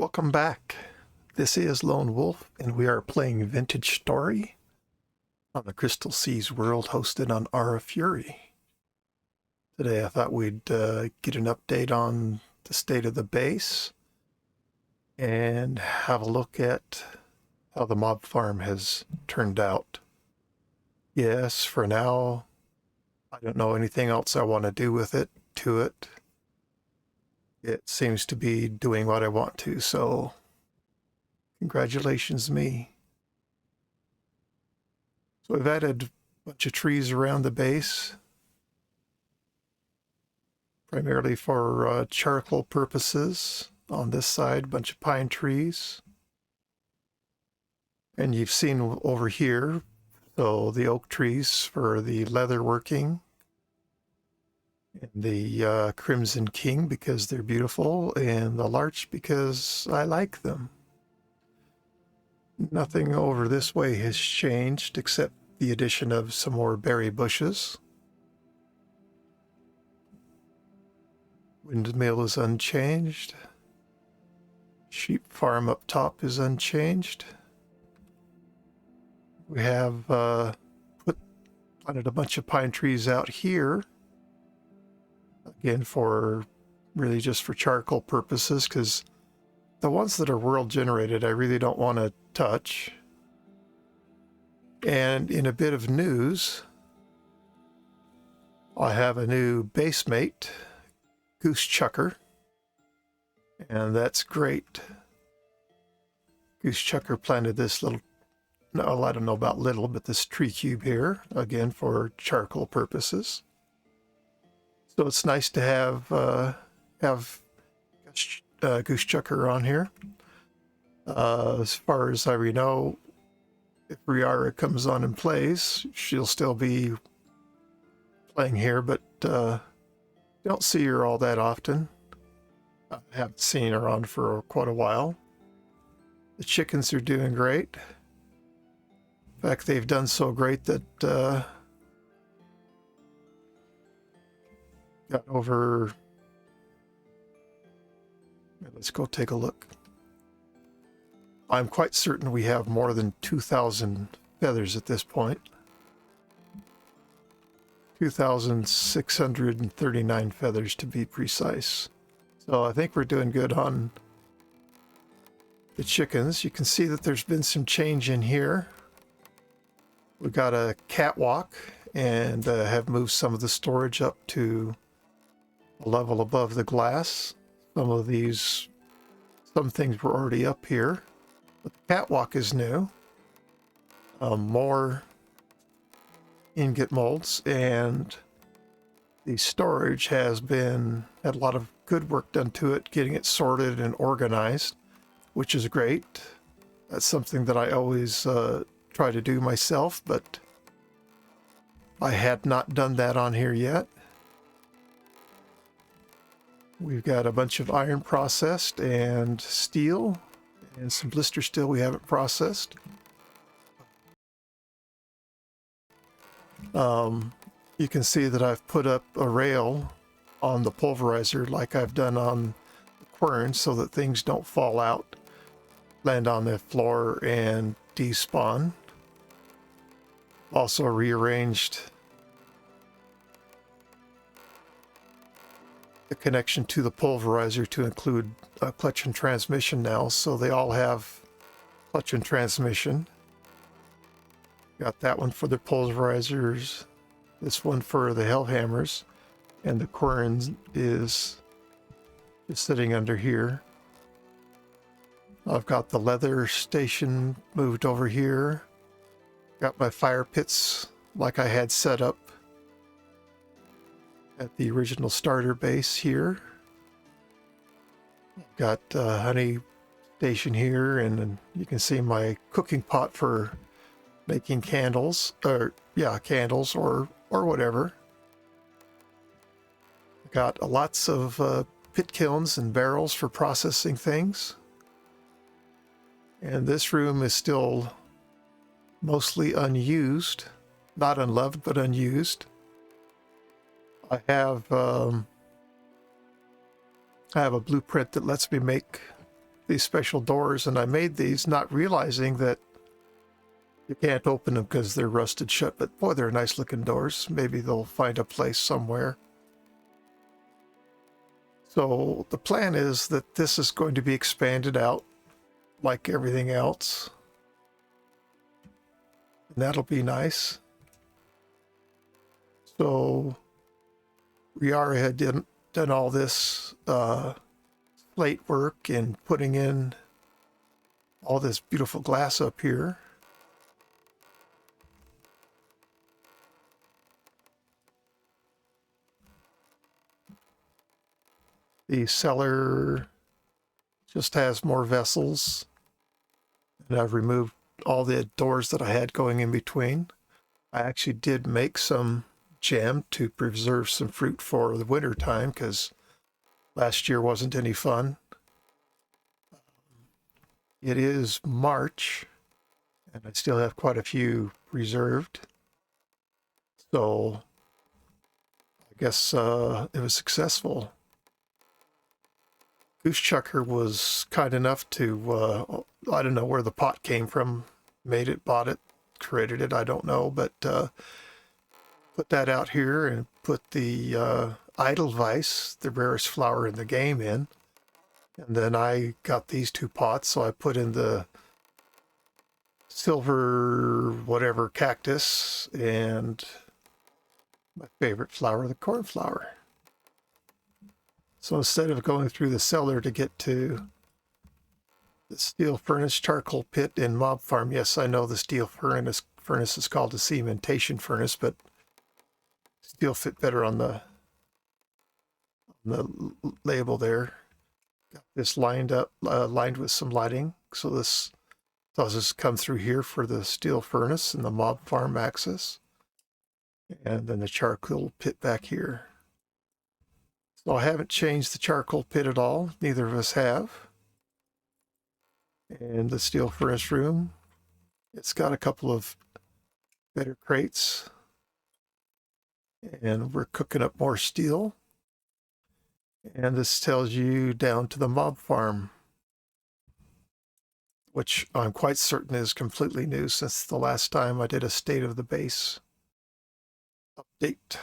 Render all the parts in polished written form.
Welcome back. This is Lone Wolf, and we are playing Vintage Story on the Crystal Seas world hosted on Aura Fury. Today I thought we'd get an update on the state of the base and have a look at how the mob farm has turned out. Yes, for now, I don't know anything else I want to do with it, to it. It seems to be doing what I want to, so congratulations me. So we've added a bunch of trees around the base, primarily for charcoal purposes. On this side, a bunch of pine trees. And you've seen over here, so the oak trees for the leather working, and the Crimson King because they're beautiful, and the larch because I like them. Nothing over this way has changed except the addition of some more berry bushes. Windmill is unchanged. Sheep farm up top is unchanged. We have planted a bunch of pine trees out here. Again, really just for charcoal purposes, because the ones that are world generated I really don't want to touch. And in a bit of news, I have a new base mate, Goose Chucker, and that's great. Goose Chucker planted this little, no, I don't know about little, but this tree cube here, again for charcoal purposes. So it's nice to have Goose Chucker on here. As far as I know, if Riara comes on and plays, she'll still be playing here, but don't see her all that often. I haven't seen her on for quite a while. The chickens are doing great. In fact, they've done so great that got over... Let's go take a look. I'm quite certain we have more than 2,000 feathers at this point. 2,639 feathers to be precise. So I think we're doing good on the chickens. You can see that there's been some change in here. We got a catwalk and have moved some of the storage up to a level above the glass. Some things were already up here, but the catwalk is new. More ingot molds, and the storage had a lot of good work done to it, getting it sorted and organized, which is great. That's something that I always try to do myself, but I had not done that on here yet. We've got a bunch of iron processed and steel, and some blister steel we haven't processed. You can see that I've put up a rail on the pulverizer like I've done on the quern so that things don't fall out, land on the floor, and despawn. Also rearranged the connection to the pulverizer to include a clutch and transmission now, so they all have clutch and transmission. Got that one for the pulverizers, this one for the hellhammers, and the quern is just sitting under here. I've got the leather station moved over here. Got my fire pits like I had set up at the original starter base here. Got a honey station here, and then you can see my cooking pot for making candles, or whatever. Got lots of pit kilns and barrels for processing things. And this room is still mostly unused, not unloved, but unused. I have a blueprint that lets me make these special doors, and I made these not realizing that you can't open them because they're rusted shut, but boy, they're nice looking doors. Maybe they'll find a place somewhere. So the plan is that this is going to be expanded out like everything else. And that'll be nice. So Riara had done all this plate work and putting in all this beautiful glass up here. The cellar just has more vessels, and I've removed all the doors that I had going in between. I actually did make some jam to preserve some fruit for the winter time because last year wasn't any fun. It is March, and I still have quite a few reserved. So I guess it was successful. Goose Chucker was kind enough to, I don't know where the pot came from, made it, bought it, created it, I don't know, but put that out here and put the Edelweiss, the rarest flower in the game, in. And then I got these two pots, so I put in the silver whatever cactus and my favorite flower, the cornflower. So instead of going through the cellar to get to the steel furnace charcoal pit in Mob Farm, yes, I know the steel furnace is called a cementation furnace, but steel fit better on the label there. Got this lined up, lined with some lighting. So this does this come through here for the steel furnace and the Mob Farm access. And then the charcoal pit back here. So I haven't changed the charcoal pit at all. Neither of us have. And the steel furnace room, it's got a couple of better crates. And we're cooking up more steel. And this tells you down to the Mob Farm, which I'm quite certain is completely new since the last time I did a state of the base update.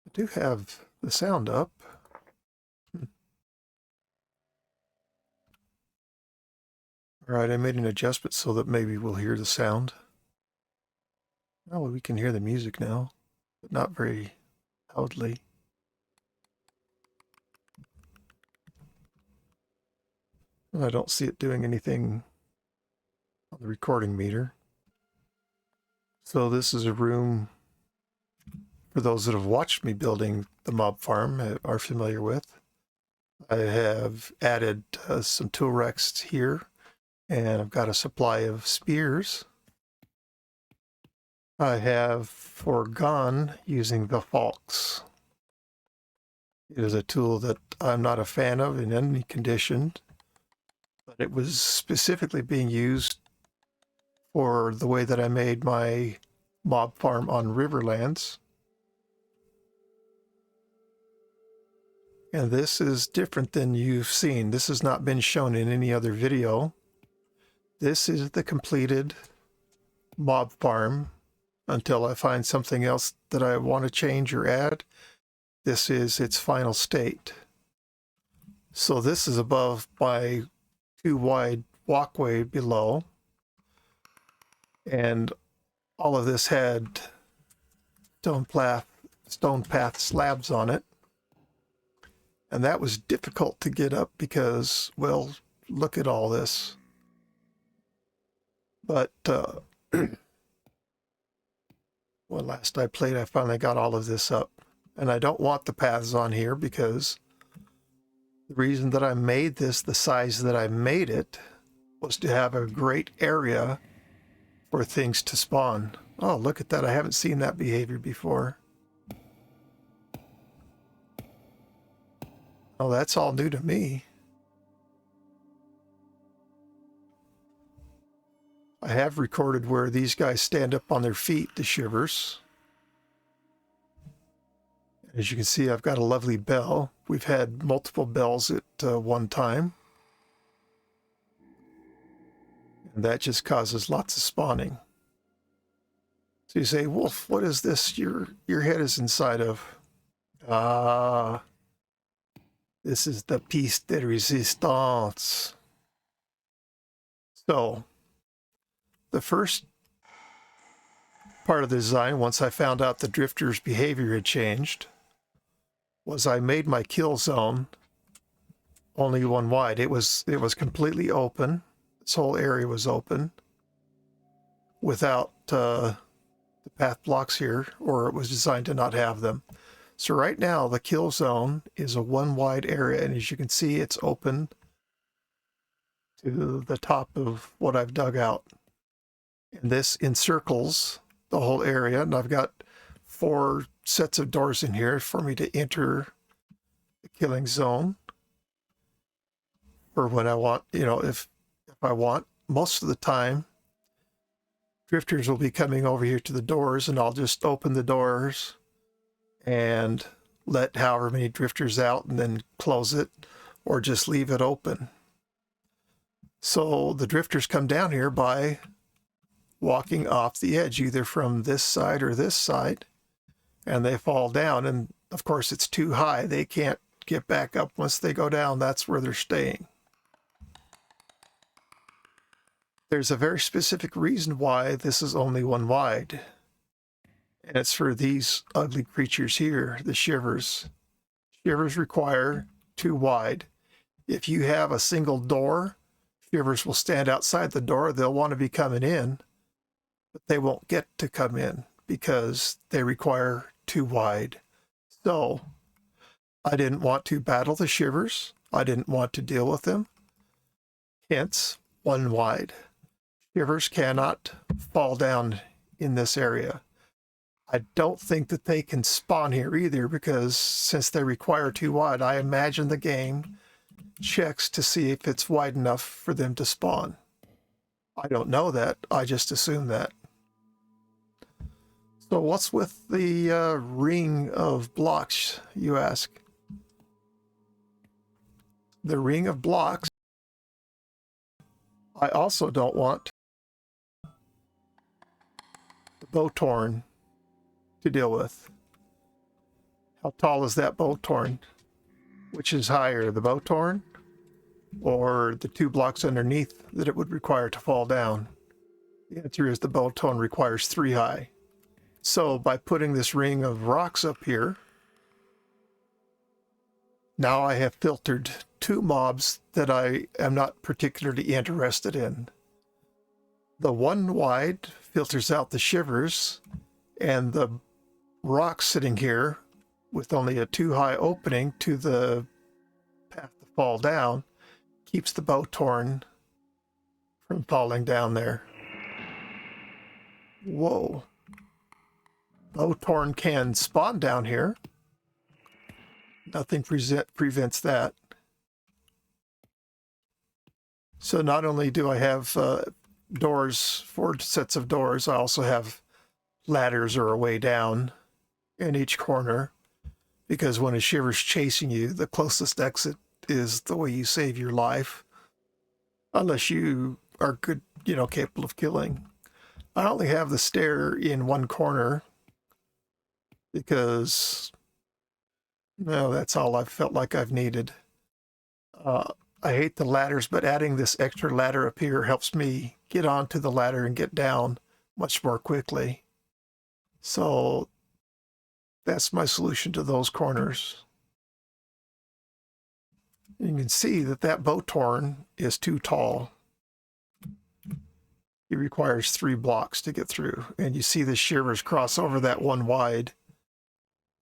I do have the sound up. All right, I made an adjustment so that maybe we'll hear the sound. Oh, we can hear the music now, but not very loudly. And I don't see it doing anything on the recording meter. So this is a room for those that have watched me building the Mob Farm are familiar with. I have added some tool racks here, and I've got a supply of spears. I have foregone using the Falx. It is a tool that I'm not a fan of in any condition, but it was specifically being used for the way that I made my Mob Farm on Riverlands. And this is different than you've seen. This has not been shown in any other video. This is the completed Mob Farm until I find something else that I want to change or add. This is its final state. So this is above my too wide walkway below. And all of this had stone path slabs on it. And that was difficult to get up because, well, look at all this. But when last I played, I finally got all of this up. And I don't want the paths on here because the reason that I made this the size that I made it was to have a great area for things to spawn. Oh, look at that. I haven't seen that behavior before. Oh, that's all new to me. I have recorded where these guys stand up on their feet, the shivers. As you can see, I've got a lovely bell. We've had multiple bells at one time. And that just causes lots of spawning. So you say, Wolf, what is this your head is inside of? Ah, this is the piece de resistance. So the first part of the design, once I found out the drifter's behavior had changed, was I made my kill zone only one wide. It was completely open. This whole area was open without the path blocks here, or it was designed to not have them. So right now the kill zone is a one wide area, and as you can see, it's open to the top of what I've dug out. And this encircles the whole area, and I've got 4 sets of doors in here for me to enter the killing zone for when I want, if I want. Most of the time, drifters will be coming over here to the doors, and I'll just open the doors and let however many drifters out and then close it, or just leave it open. So the drifters come down here by walking off the edge, either from this side or this side, and they fall down. And of course, it's too high. They can't get back up. Once they go down, that's where they're staying. There's a very specific reason why this is only one wide. And it's for these ugly creatures here, the shivers. Shivers require 2 wide. If you have a single door, shivers will stand outside the door. They'll want to be coming in, but they won't get to come in because they require 2 wide. So I didn't want to battle the shivers. I didn't want to deal with them. Hence, 1 wide. Shivers cannot fall down in this area. I don't think that they can spawn here either, because since they require 2 wide, I imagine the game checks to see if it's wide enough for them to spawn. I don't know that. I just assume that. So what's with the ring of blocks, you ask? The ring of blocks, I also don't want the bowtorn to deal with. How tall is that bowtorn? Which is higher, the bowtorn or the 2 blocks underneath that it would require to fall down? The answer is the bowtorn requires 3 high. So by putting this ring of rocks up here, now I have filtered 2 mobs that I am not particularly interested in. The 1 wide filters out the shivers, and the rock sitting here with only a 2 high opening to the path to fall down keeps the bowtorn from falling down there. Whoa. Bowtorn can spawn down here. Nothing prevents that. So not only do I have doors, 4 sets of doors, I also have ladders or a way down in each corner, because when a shiver's chasing you, the closest exit is the way you save your life, unless you are good, capable of killing. I only have the stair in one corner because, no, that's all I've felt like I've needed. I hate the ladders, but adding this extra ladder up here helps me get onto the ladder and get down much more quickly. So that's my solution to those corners. You can see that that bowtorn is too tall. It requires 3 blocks to get through. And you see the shivers cross over that 1 wide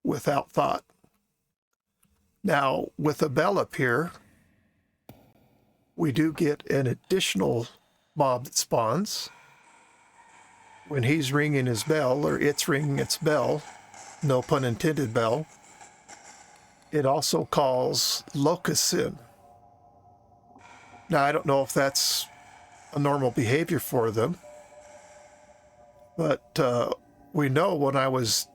without thought. Now, with a bell up here, we do get an additional mob that spawns. When he's ringing his bell, or it's ringing its bell, no pun intended bell, it also calls locusts in. Now, I don't know if that's a normal behavior for them, but we know when I was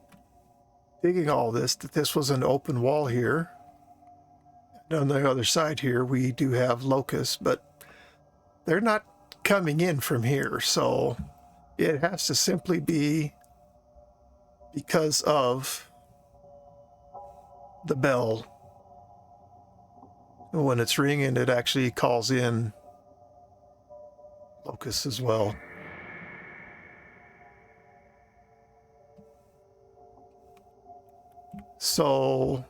digging all this, that this was an open wall here. And on the other side here, we do have locusts, but they're not coming in from here. So it has to simply be because of the bell. And when it's ringing, it actually calls in locusts as well. So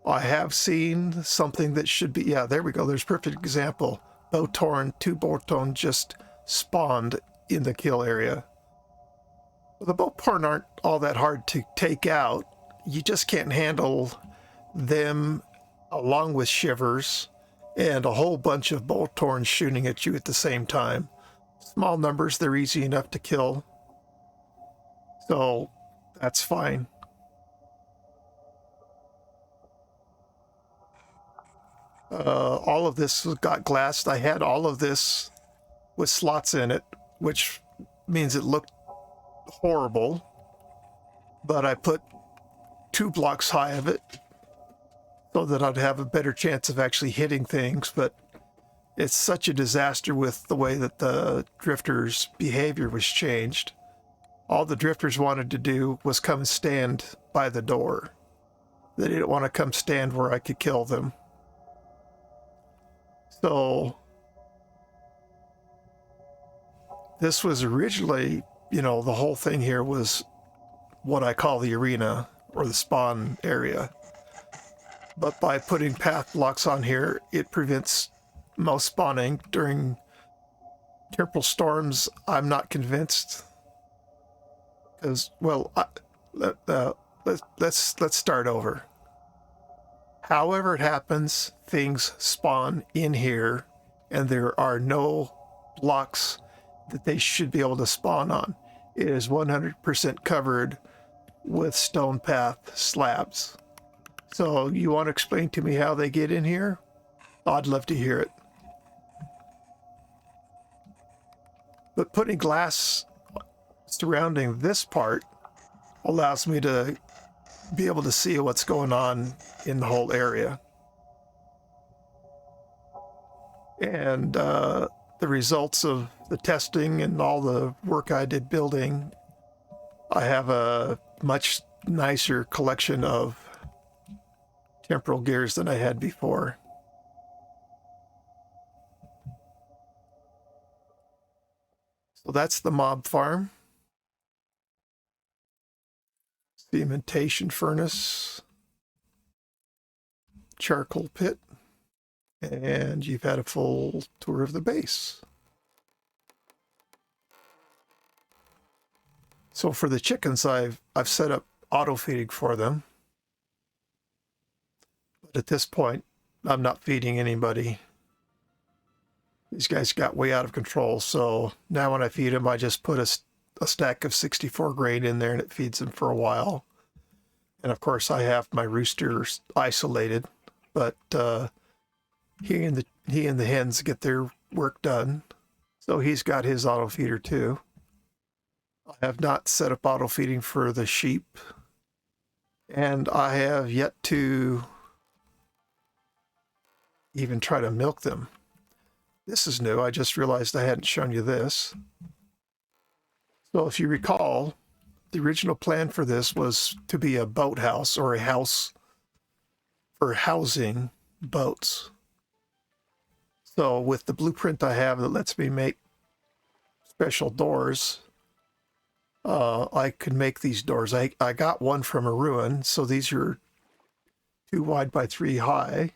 I have seen something that should be, yeah, there we go. There's a perfect example. Bowtorn, 2 bowtorn just spawned in the kill area. Well, the bowtorn aren't all that hard to take out. You just can't handle them along with shivers and a whole bunch of bowtorns shooting at you at the same time. Small numbers, they're easy enough to kill. So that's fine. All of this got glassed. I had all of this with slots in it, which means it looked horrible. But I put 2 blocks high of it so that I'd have a better chance of actually hitting things. But it's such a disaster with the way that the drifters' behavior was changed. All the drifters wanted to do was come and stand by the door. They didn't want to come stand where I could kill them. So this was originally, the whole thing here was what I call the arena or the spawn area. But by putting path blocks on here, it prevents most spawning during temporal storms. I'm not convinced because, well, let's start over. However it happens, things spawn in here, and there are no blocks that they should be able to spawn on. It is 100% covered with stone path slabs. So you want to explain to me how they get in here? I'd love to hear it. But putting glass surrounding this part allows me to be able to see what's going on in the whole area. And the results of the testing and all the work I did building, I have a much nicer collection of temporal gears than I had before. So that's the mob farm. Cementation furnace, charcoal pit, and you've had a full tour of the base. So for the chickens, I've set up auto feeding for them. But at this point, I'm not feeding anybody. These guys got way out of control. So now when I feed them, I just put a stack of 64 grain in there and it feeds them for a while. And of course I have my roosters isolated, but he and the hens get their work done. So he's got his auto feeder too. I have not set up auto feeding for the sheep, and I have yet to even try to milk them. This is new. I just realized I hadn't shown you this. So if you recall, the original plan for this was to be a boathouse or a house for housing boats. So with the blueprint I have that lets me make special doors, I could make these doors. I got one from a ruin, so these are 2 wide by 3 high.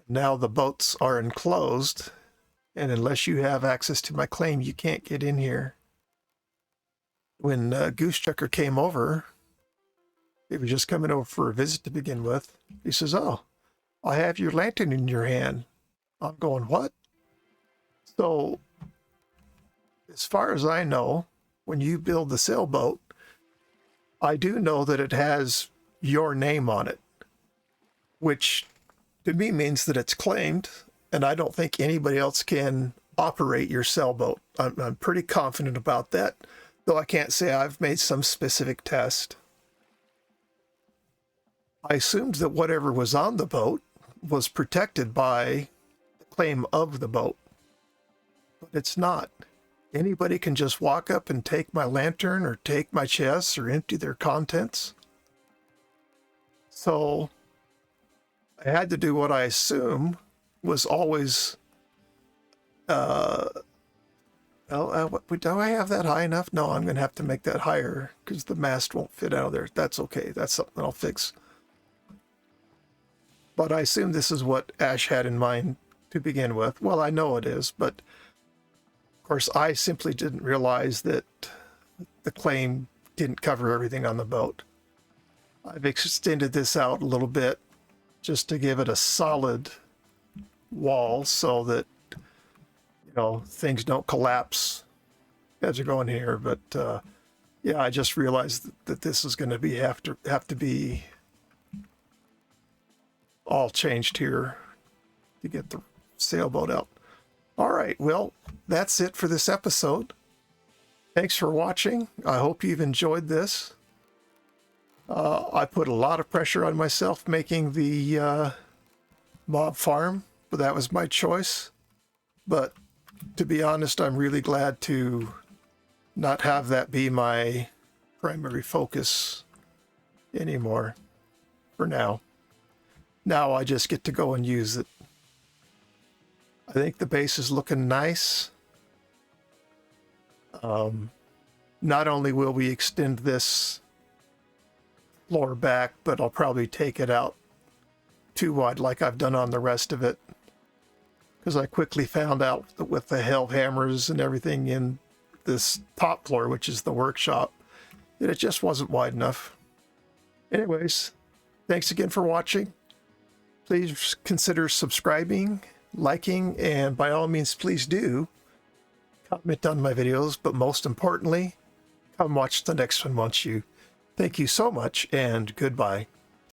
Now the boats are enclosed, and unless you have access to my claim, you can't get in here. When Goosechucker came over, he was just coming over for a visit to begin with. He says, "Oh, I have your lantern in your hand." I'm going, "What?" So, as far as I know, when you build the sailboat, I do know that it has your name on it, which to me means that it's claimed, and I don't think anybody else can operate your sailboat. I'm pretty confident about that. though I can't say I've made some specific test. I assumed that whatever was on the boat was protected by the claim of the boat, but it's not. Anybody can just walk up and take my lantern or take my chests or empty their contents. So I had to do what I assume was always, do I have that high enough? No, I'm going to have to make that higher because the mast won't fit out of there. That's okay. That's something I'll fix. But I assume this is what Ash had in mind to begin with. Well, I know it is, but of course I simply didn't realize that the claim didn't cover everything on the boat. I've extended this out a little bit just to give it a solid wall so that, you know, things don't collapse as you're going here. But yeah, I just realized that this is going to have to be all changed here to get the sailboat out. All right, well, that's it for this episode. Thanks for watching. I hope you've enjoyed this. I put a lot of pressure on myself making the mob farm, but that was my choice. But to be honest, I'm really glad to not have that be my primary focus anymore for now. Now I just get to go and use it. I think the base is looking nice. Not only will we extend this floor back, but I'll probably take it out too wide like I've done on the rest of it. Because I quickly found out that with the hell hammers and everything in this top floor, which is the workshop, that it just wasn't wide enough. Anyways, thanks again for watching. Please consider subscribing, liking, and by all means, please do comment on my videos, but most importantly, come watch the next one once you. Thank you so much, and goodbye.